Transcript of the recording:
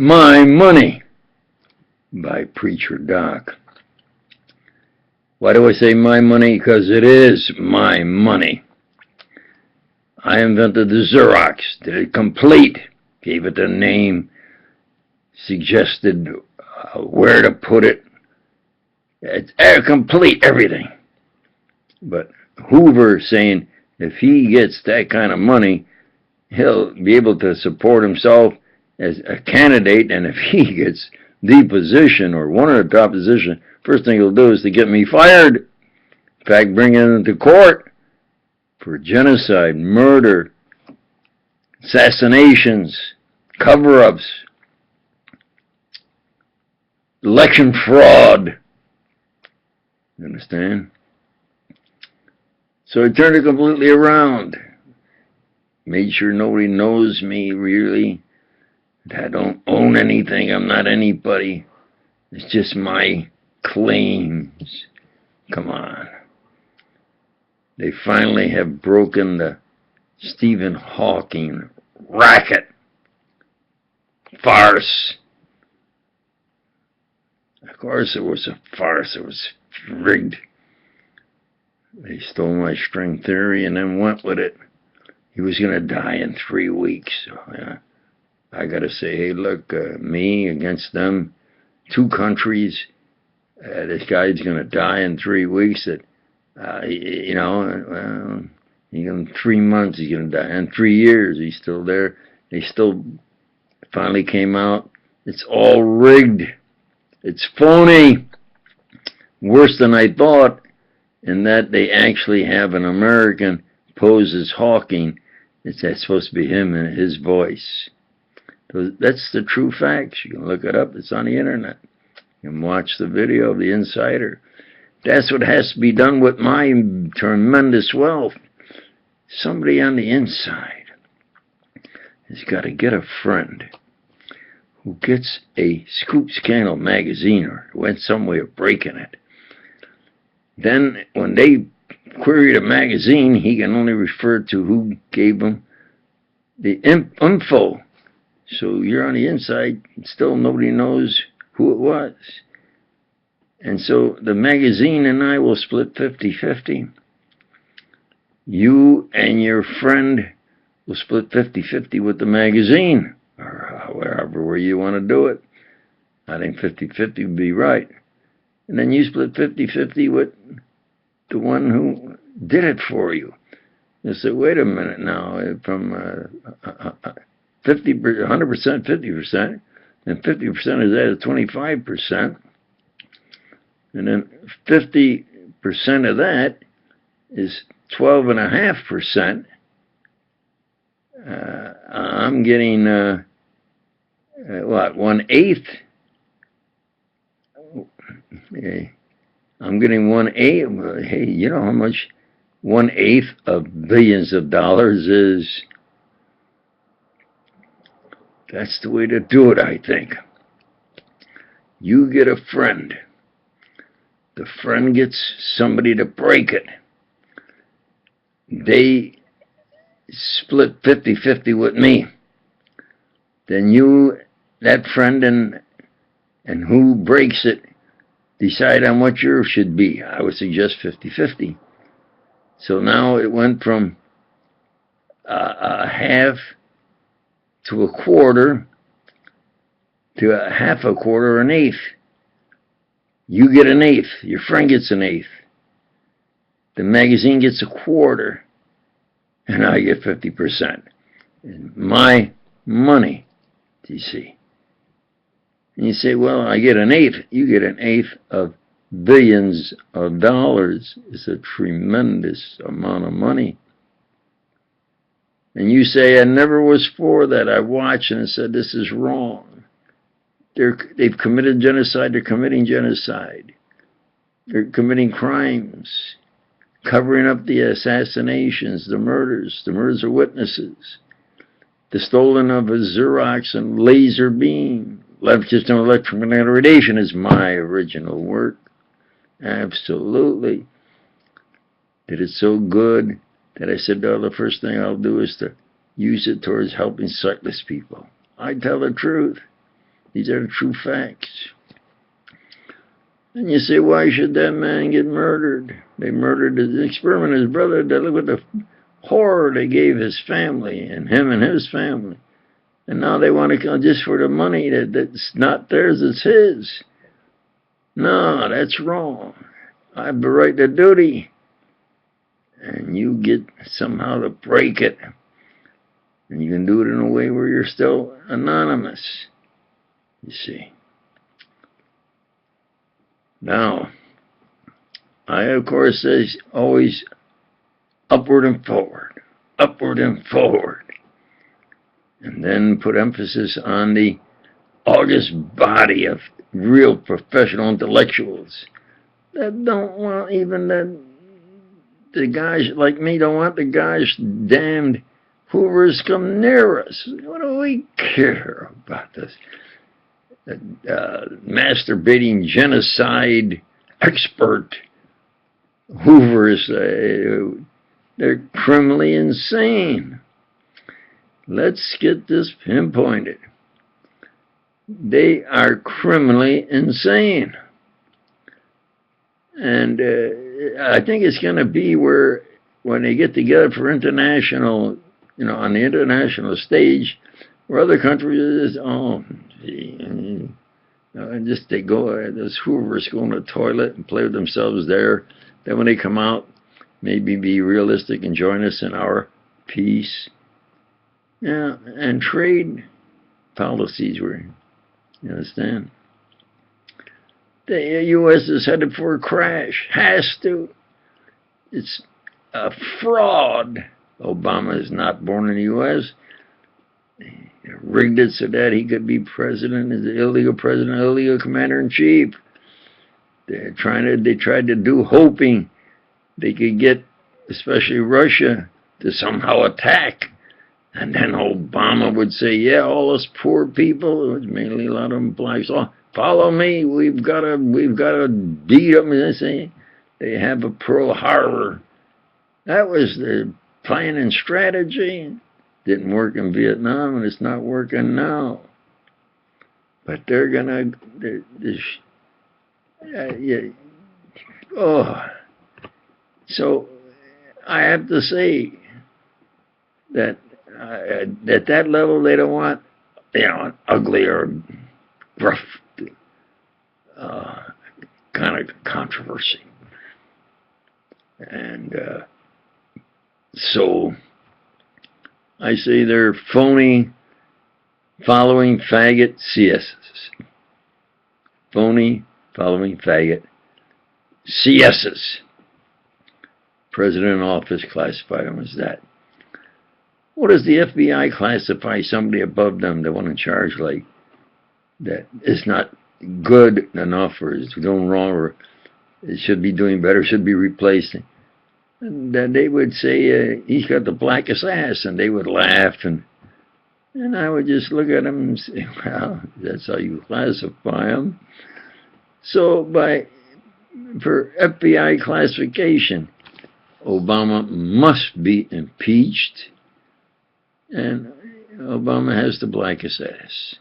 My Money by Preacher Doc. Why do I say my money? Because it is my money. I invented the Xerox, did it complete, gave it a name, suggested where to put it. It's complete, everything. But Hoover saying if he gets that kind of money, he'll be able to support himself as a candidate, and if he gets the position or one of the top positions, first thing he'll do is to get me fired. In fact, bring him into court for genocide, murder, assassinations, cover-ups, election fraud. You understand? So I turned it completely around. Made sure nobody knows me, really. I don't own anything. I'm not anybody. It's just my claims. Come on. They finally have broken the Stephen Hawking racket. Farce. Of course it was a farce. It was rigged. They stole my string theory and then went with it. He was going to die in 3 weeks. So, yeah. I got to say, hey, look, me against them, 2 countries, this guy's going to die in 3 weeks. That, in 3 months he's going to die. In 3 years he's still there. They still finally came out. It's all rigged. It's phony. Worse than I thought, in that they actually have an American pose as Hawking. That's supposed to be him and his voice. That's the true facts. You can look it up. It's on the internet. You can watch the video of the insider. That's what has to be done with my tremendous wealth. Somebody on the inside has got to get a friend who gets a Scoop Scandal magazine or went some way of breaking it. Then when they query the magazine, he can only refer to who gave him the info. So you're on the inside, still nobody knows who it was. And so the magazine and I will split 50-50. You and your friend will split 50-50 with the magazine, or however you want to do it. I think 50-50 would be right. And then you split 50-50 with the one who did it for you. You say, wait a minute now, from 100%, 50%, and 50% is that is 25%, and then 50% of that is 12.5%. I'm getting what, 1/8? Okay. I'm getting 1/8. Hey, you know how much 1/8 of billions of dollars is? That's the way to do it, I think. You get a friend. The friend gets somebody to break it. They split 50-50 with me. Then you, that friend, and who breaks it, decide on what yours should be. I would suggest 50-50. So now it went from a half to a quarter to a half a quarter or an eighth. You get an eighth. Your friend gets an eighth. The magazine gets a quarter. And I get 50%. And my money, do you see? And you say, well, I get an eighth. You get an eighth of billions of dollars. It's a tremendous amount of money. And you say, I never was for that. I watched and said, this is wrong. They've committed genocide. They're committing genocide. They're committing crimes, covering up the assassinations, the murders of witnesses, the stolen of a Xerox and laser beam. System of electromagnetic radiation is my original work. Absolutely. Did it so good that I said, oh, the first thing I'll do is to use it towards helping sightless people. I tell the truth. These are the true facts. And you say, why should that man get murdered? They murdered his experiment, his brother. Look at the horror they gave his family and him and his family. And now they want to go just for the money that's not theirs, it's his. No, that's wrong. I have the right to duty. And you get somehow to break it. And you can do it in a way where you're still anonymous. You see. Now, I, of course, say always upward and forward, upward and forward. And then put emphasis on the august body of real professional intellectuals that don't want even the guys like me, don't want the guys damned Hoovers come near us. What do we care about this? Masturbating genocide expert Hoovers, they're criminally insane. Let's get this pinpointed. They are criminally insane. And I think it's going to be where when they get together for international, on the international stage, where other countries, just they go, those Hoovers go in the toilet and play with themselves there. Then when they come out, maybe be realistic and join us in our peace. Yeah, and trade policies were, you understand? The U.S. is headed for a crash. Has to. It's a fraud. Obama is not born in the U.S. He rigged it so that he could be president, as the illegal president, illegal commander-in-chief. They tried to do, hoping they could get, especially Russia, to somehow attack. And then Obama would say, yeah, all us poor people, it was mainly a lot of them blacks, follow me, we've got to beat them. And they say they have a Pearl Harbor. That was the plan and strategy. Didn't work in Vietnam, and it's not working now. But they're gonna, So I have to say that at that level they don't want, an ugly or gruff kind of controversy. And so I say they're phony, following faggot CSs. Phony, following faggot CSs. President in office classified them as that. What does the F.B.I. classify somebody above them, the one in charge, like that is not good enough or is doing wrong or it should be doing better, should be replaced? And then they would say, he's got the blackest ass, and they would laugh, and I would just look at them and say, well, that's how you classify them. So for FBI classification, Obama must be impeached, and Obama has the blackest ass.